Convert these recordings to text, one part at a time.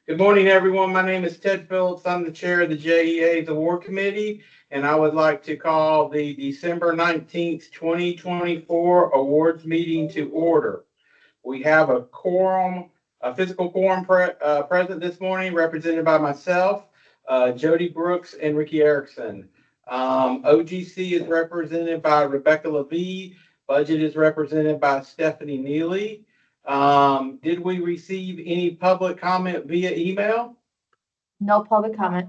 Good morning, everyone. My name is Ted Phillips. I'm the chair of the JEA's Award Committee, and I would like to call the December 19th, 2024 awards meeting to order. We have a physical quorum present this morning, represented by myself, Jody Brooks, and Ricky Erickson. OGC is represented by Rebecca Levy. Budget is represented by Stephanie Neely. Did we receive any public comment via email? No public comment.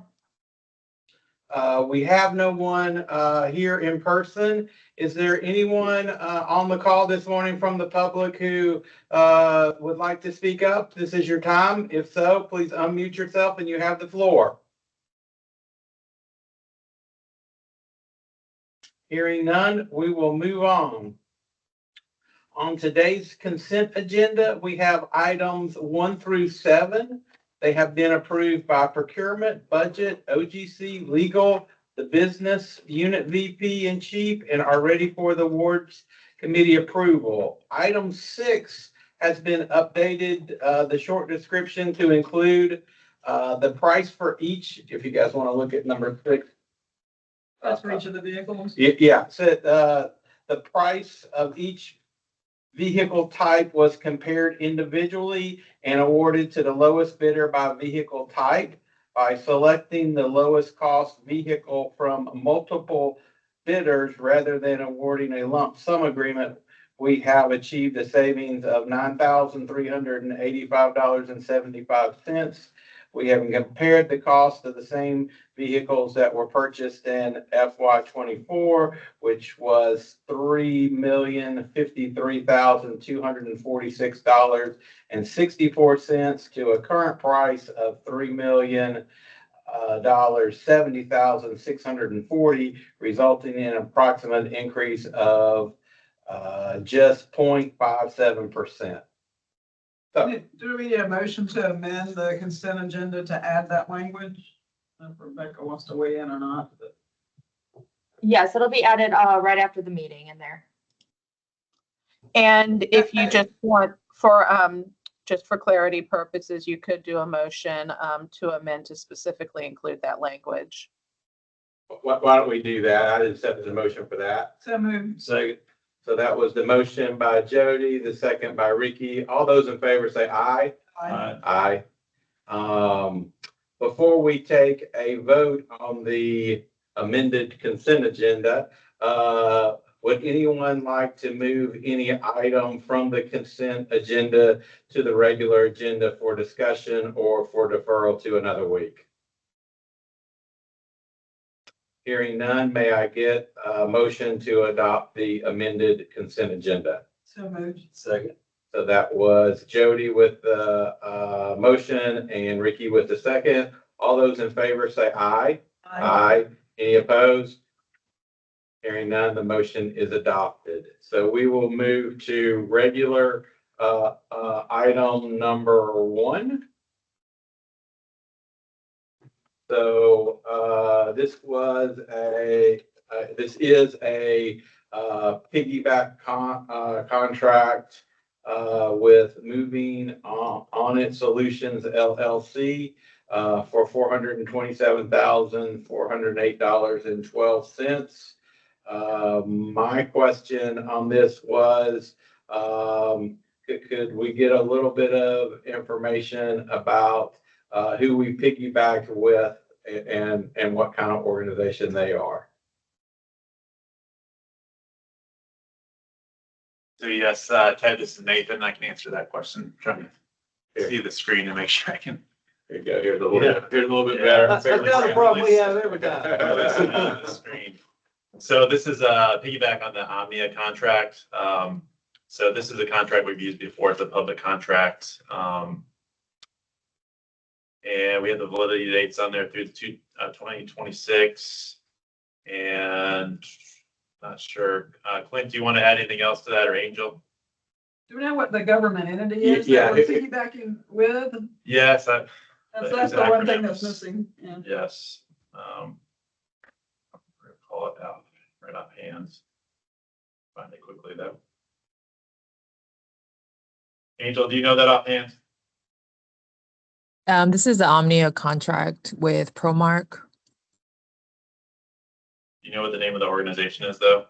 We have no one here in person. Is there anyone on the call this morning from the public who would like to speak up? This is your time. If so, please unmute yourself and you have the floor. Hearing none, we will move on. On today's consent agenda, we have items 1 through 7. They have been approved by procurement, budget, OGC, legal, the business unit VP and chief, and are ready for the awards committee approval. Item 6 has been updated, the short description to include the price for each, if you guys want to look at number 6. That's for each of the vehicles? Yeah, so the price of each vehicle type was compared individually and awarded to the lowest bidder by vehicle type. By selecting the lowest cost vehicle from multiple bidders rather than awarding a lump sum agreement, we have achieved a savings of $9,385.75. We have compared the cost of the same vehicles that were purchased in FY24, which was $3,053,246.64 to a current price of $3,070,640, resulting in an approximate increase of just 0.57%. So, Do we need a motion to amend the consent agenda to add that language? If Rebecca wants to weigh in or not. Yes, it'll be added right after the meeting in there. And if you just want for clarity purposes, you could do a motion to amend to specifically include that language. why don't we do that? I didn't set the motion for that. So moved. Second. So that was the motion by Jody, the second by Ricky. All those in favor say aye. Aye. Aye. Before we take a vote on the amended consent agenda, would anyone like to move any item from the consent agenda to the regular agenda for discussion or for deferral to another week? Hearing none, may I get a motion to adopt the amended consent agenda? So moved. Second. So that was Jody with the motion and Ricky with the second. All those in favor say aye. Aye. Any opposed? Hearing none, the motion is adopted. So we will move to regular item number 1. So this is a piggyback contract with Moving On It Solutions LLC for $427,408.12. My question on this was, could we get a little bit of information about who we piggybacked with and what kind of organization they are? So yes, Ted, this is Nathan. I can answer that question. Trying to see the screen to make sure I can. Here you go. Here's a little bit better. That's not a problem we have every time. The screen. So this is a piggyback on the Omnia contract. So this is a contract we've used before. It's a public contract. And we have the validity dates on there through 2026. And not sure. Clint, do you want to add anything else to that, or Angel? Do we know what the government entity is Yeah, that we're piggybacking with? Yes. That's the one thing that's missing. Yeah. Yes. Pull it out right off hands. Find it quickly though. Angel, do you know that offhand? This is the Omnia contract with Promark. You know what the name of the organization is, though?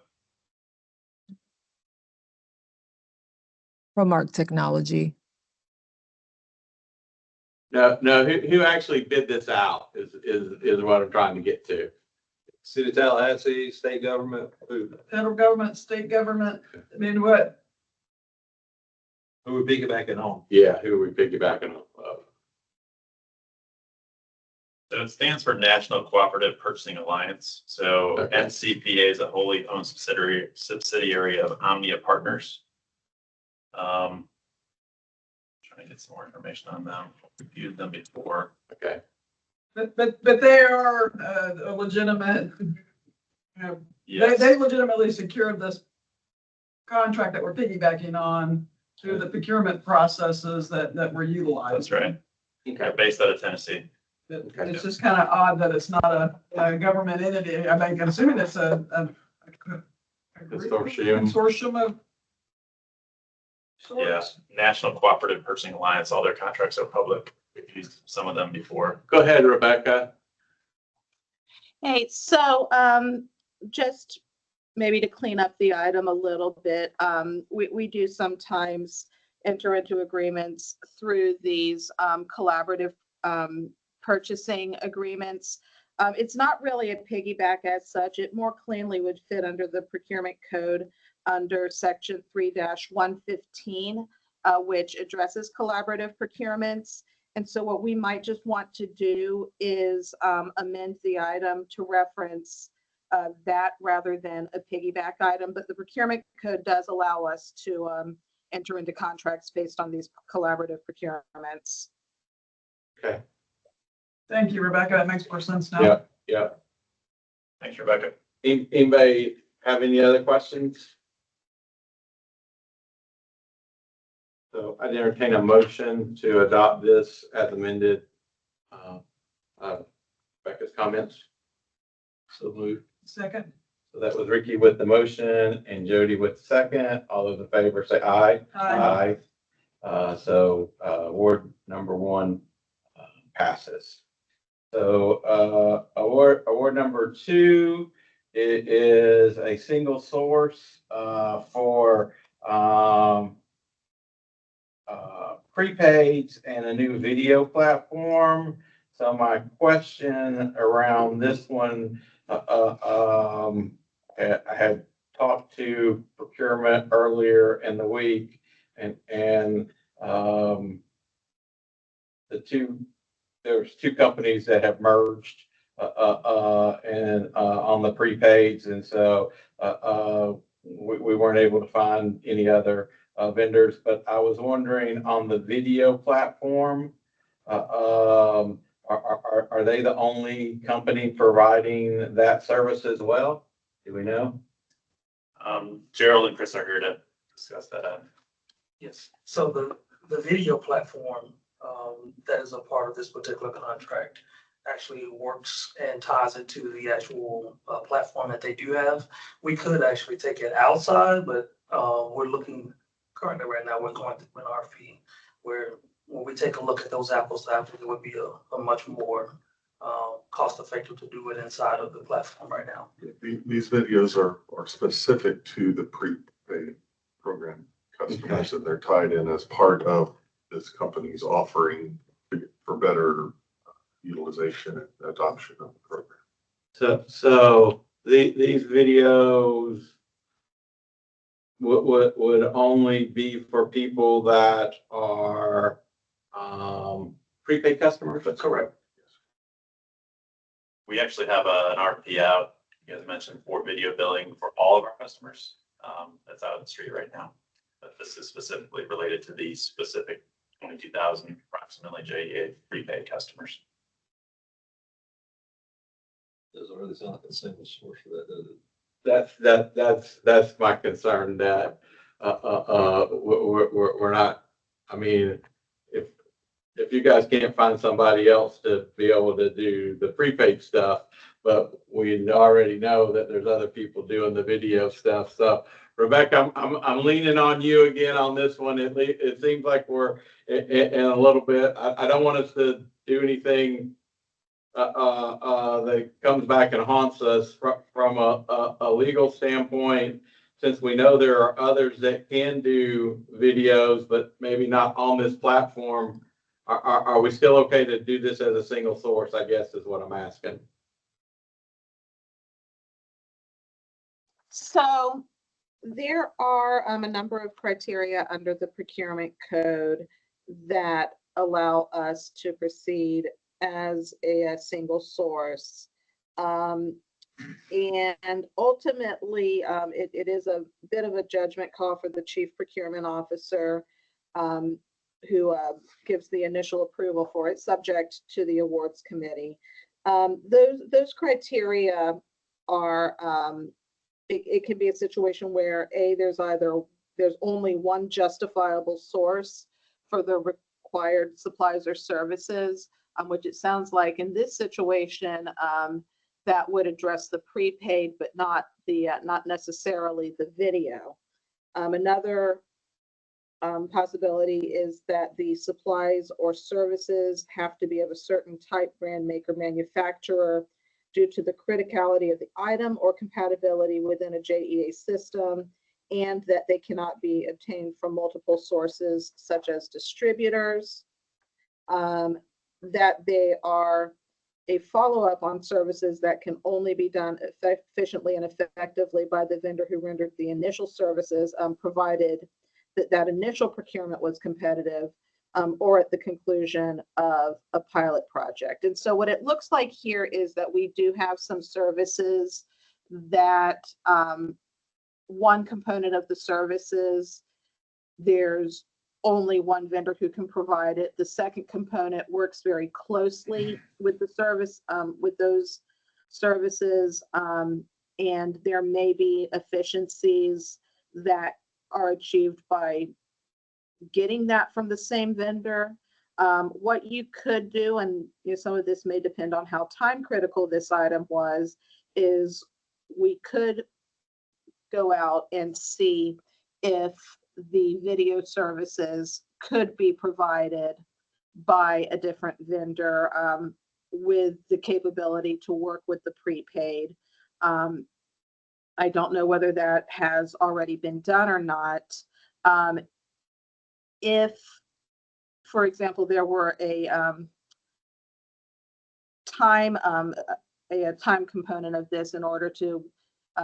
Promark Technology. No, who actually bid this out is what I'm trying to get to. City of Tallahassee, state government, who Federal government, state government, I mean, what? would piggybacking on? Yeah, who are we piggybacking off of? So it stands for National Cooperative Purchasing Alliance. So Okay. NCPA is a wholly owned subsidiary of Omnia Partners. Trying to get some more information on them. We've used them before. Okay. But they are a legitimate, you know, Yes. they legitimately secured this contract that we're piggybacking on through the procurement processes that we're utilizing. That's right. Okay. They're based out of Tennessee. It's just kind of odd that it's not a government entity. I mean, assuming it's a consortium of Yeah, sorts. National Cooperative Purchasing Alliance, all their contracts are public. We've used some of them before. Go ahead, Rebecca. Hey, so just maybe to clean up the item a little bit, we do sometimes enter into agreements through these collaborative purchasing agreements. It's not really a piggyback as such. It more cleanly would fit under the procurement code under section 3-115, which addresses collaborative procurements. And so what we might just want to do is amend the item to reference that rather than a piggyback item. But the procurement code does allow us to enter into contracts based on these collaborative procurements. Okay. Thank you, Rebecca. That makes more sense now. Yeah, yeah. Thanks, Rebecca. Anybody have any other questions? So I entertain a motion to adopt this as amended. Rebecca's comments. So moved. Second. So that was Ricky with the motion and Jody with the second. All those in favor say aye. Aye. So award number one passes. So award number two is a single source for prepaids and a new video platform. So my question around this one, I had talked to procurement earlier in the week, and there's two companies that have merged and on the prepaids, and so we weren't able to find any other vendors. But I was wondering on the video platform, are they the only company providing that service as well? Do we know? Gerald and Chris are here to discuss that. Yes, so the video platform that is a part of this particular contract actually works and ties into the actual platform that they do have. We could actually take it outside, but we're looking currently right now, we're going through an RFP where when we take a look at those apples to apples, it would be a much more cost effective to do it inside of the platform right now. These videos are specific to the prepaid program customers, and they're tied in as part of this company's offering for better utilization and adoption of the program. So these videos would only be for people that are prepaid customers? That's correct. We actually have an RFP out, you guys mentioned, for video billing for all of our customers. That's out in the street right now. But this is specifically related to these specific 22,000 approximately JEA prepaid customers. Doesn't really sound like a single source for that, does it? That's my concern, that we're not, I mean, if you guys can't find somebody else to be able to do the prepaid stuff, but we already know that there's other people doing the video stuff. So Rebecca, I'm leaning on you again on this one. It seems like we're in a little bit, I don't want us to do anything that comes back and haunts us from a legal standpoint, since we know there are others that can do videos, but maybe not on this platform. Are we still okay to do this as a single source, I guess is what I'm asking. So there are a number of criteria under the procurement code that allow us to proceed as a single source. And ultimately, it is a bit of a judgment call for the chief procurement officer, who gives the initial approval for it, subject to the awards committee. Those criteria are, it can be a situation where there's only one justifiable source for the required supplies or services, which it sounds like in this situation, that would address the prepaid, but not necessarily the video. Another possibility is that the supplies or services have to be of a certain type, brand, maker, manufacturer, due to the criticality of the item or compatibility within a JEA system, and that they cannot be obtained from multiple sources such as distributors, that they are a follow-up on services that can only be done efficiently and effectively by the vendor who rendered the initial services, provided that initial procurement was competitive, or at the conclusion of a pilot project. And so what it looks like here is that we do have some services that one component of the services, there's only one vendor who can provide it. The second component works very closely with the service, with those services, and there may be efficiencies that are achieved by getting that from the same vendor. What you could do, and some of this may depend on how time critical this item was, is we could go out and see if the video services could be provided by a different vendor, with the capability to work with the prepaid. I don't know whether that has already been done or not. If, for example, there were a time component of this in order to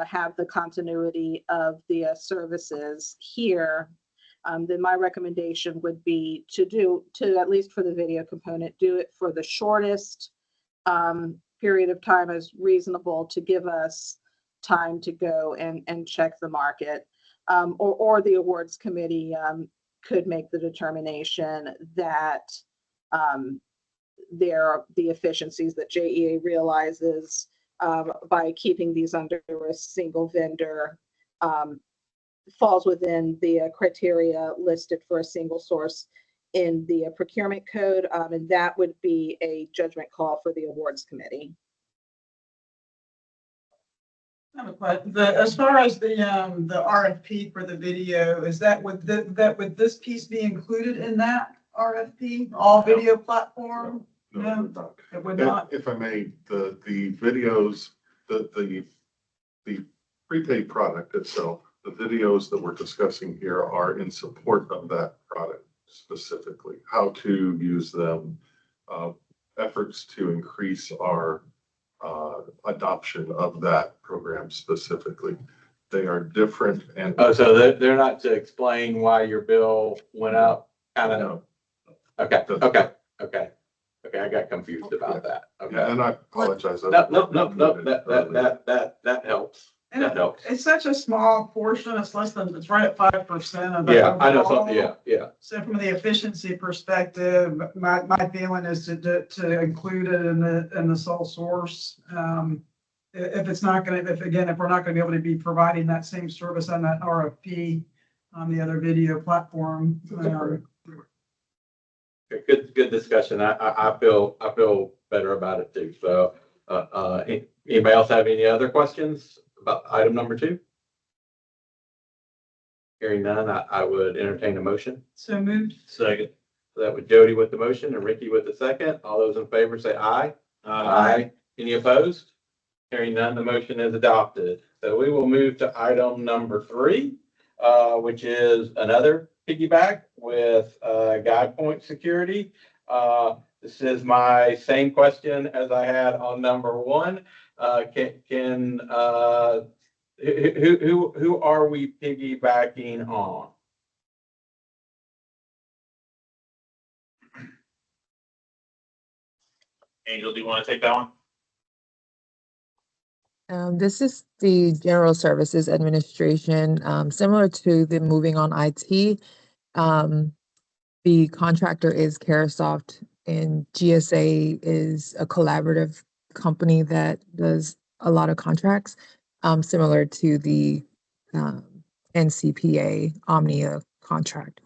have the continuity of the services here, then my recommendation would be to at least for the video component, do it for the shortest period of time as reasonable to give us time to go and check the market, or the awards committee could make the determination that the efficiencies that JEA realizes by keeping these under a single vendor falls within the criteria listed for a single source in the procurement code, and that would be a judgment call for the awards committee. As far as the RFP for the video, is that would this piece be included in that RFP? All video platform? No, it would not. If I may, the videos, the prepaid product itself, the videos that we're discussing here are in support of that product specifically, how to use them, efforts to increase our adoption of that program specifically. They are different and. Oh, so they're not to explain why your bill went up, kind of? No. Okay, I got confused about that. Okay. Yeah, and I apologize. No, that helps. And That helps. it's such a small portion. It's it's right at 5% of the Yeah, I know overall. something, yeah. So from the efficiency perspective, my feeling is to include it in the sole source. If we're not going to be able to be providing that same service on that RFP on the other video platform. Good discussion. I feel better about it too. So, anybody else have any other questions about item number 2? Hearing none, I would entertain a motion. So moved. Second. So that was Jody with the motion and Ricky with the second. All those in favor say aye. Any opposed? Hearing none, the motion is adopted. So we will move to item number 3, which is another piggyback with Guide Point Security. This is my same question as I had on number 1. Who are we piggybacking on? Angel, do you want to take that one? This is the General Services Administration, similar to the moving on IT. The contractor is Carasoft, and GSA is a collaborative company that does a lot of contracts, similar to the NCPA Omnia contract.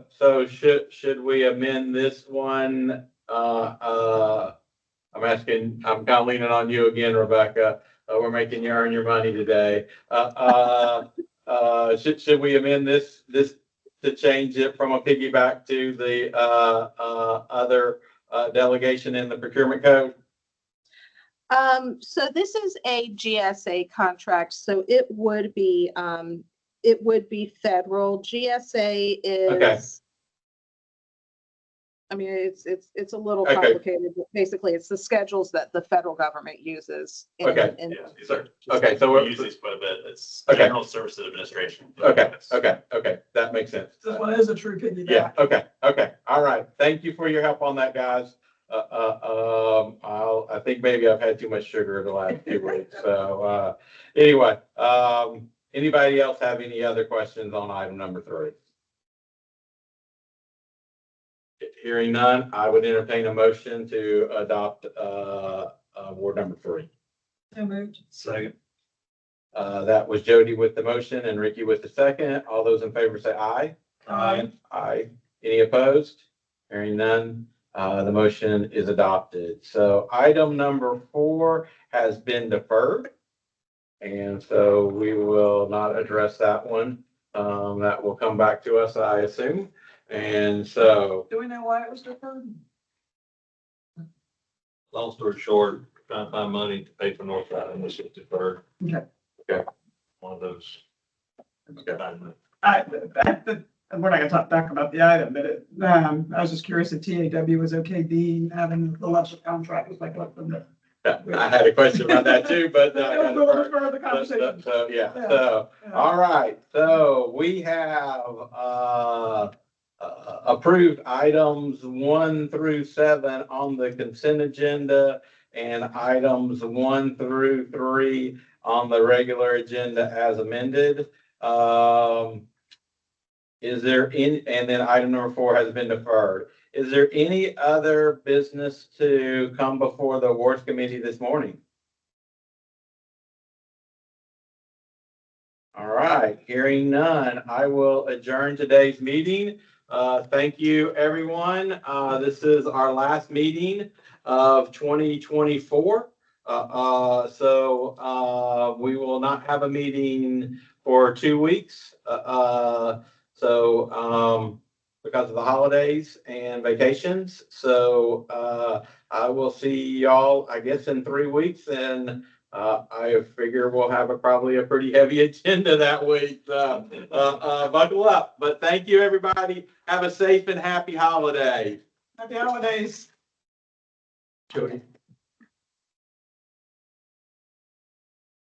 So should we amend this one? I'm asking, I'm kind of leaning on you again, Rebecca. We're making you earn your money today. Should we amend this to change it from a piggyback to the other delegation in the procurement code? So this is a GSA contract, so it would be federal. GSA Okay. is, I mean, it's a little Okay. complicated, but basically it's the schedules that the federal government uses. Okay. Yeah, these So- are. okay, so We we're- use these quite a bit. It's Okay. General Services Administration. Okay, that makes sense. This one is a true piggyback. Yeah, okay, all right. Thank you for your help on that, guys. I think maybe I've had too much sugar the last few weeks, so, anyway, anybody else have any other questions on item number 3? Hearing none, I would entertain a motion to adopt, award number 3. So moved. Second. That was Jody with the motion and Ricky with the second. All those in favor say aye. Aye. Aye. Any opposed? Hearing none, the motion is adopted. So item number 4 has been deferred. And so we will not address that one. That will come back to us, I assume. And so, Do we know why it was deferred? Long story short, trying to find money to pay for Northside and this is deferred. Okay. One of those. Okay. We're not gonna talk back about the item, but I was just curious if TAW was okay being having the lesser contract was like what from the. I had a question about that too, but. We'll defer the conversation. So, yeah, Yeah. so, all right, so we have, approved items 1 through 7 on the consent agenda and items 1 through 3 on the regular agenda as amended. Is there and then item number 4 has been deferred. Is there any other business to come before the awards committee this morning? All right, hearing none, I will adjourn today's meeting. Thank you, everyone. This is our last meeting of 2024. So we will not have a meeting for 2 weeks. Because of the holidays and vacations. So I will see y'all, I guess, in 3 weeks. And I figure we'll have probably a pretty heavy agenda that week. Buckle up. But thank you, everybody. Have a safe and happy holiday. Happy holidays. Jody.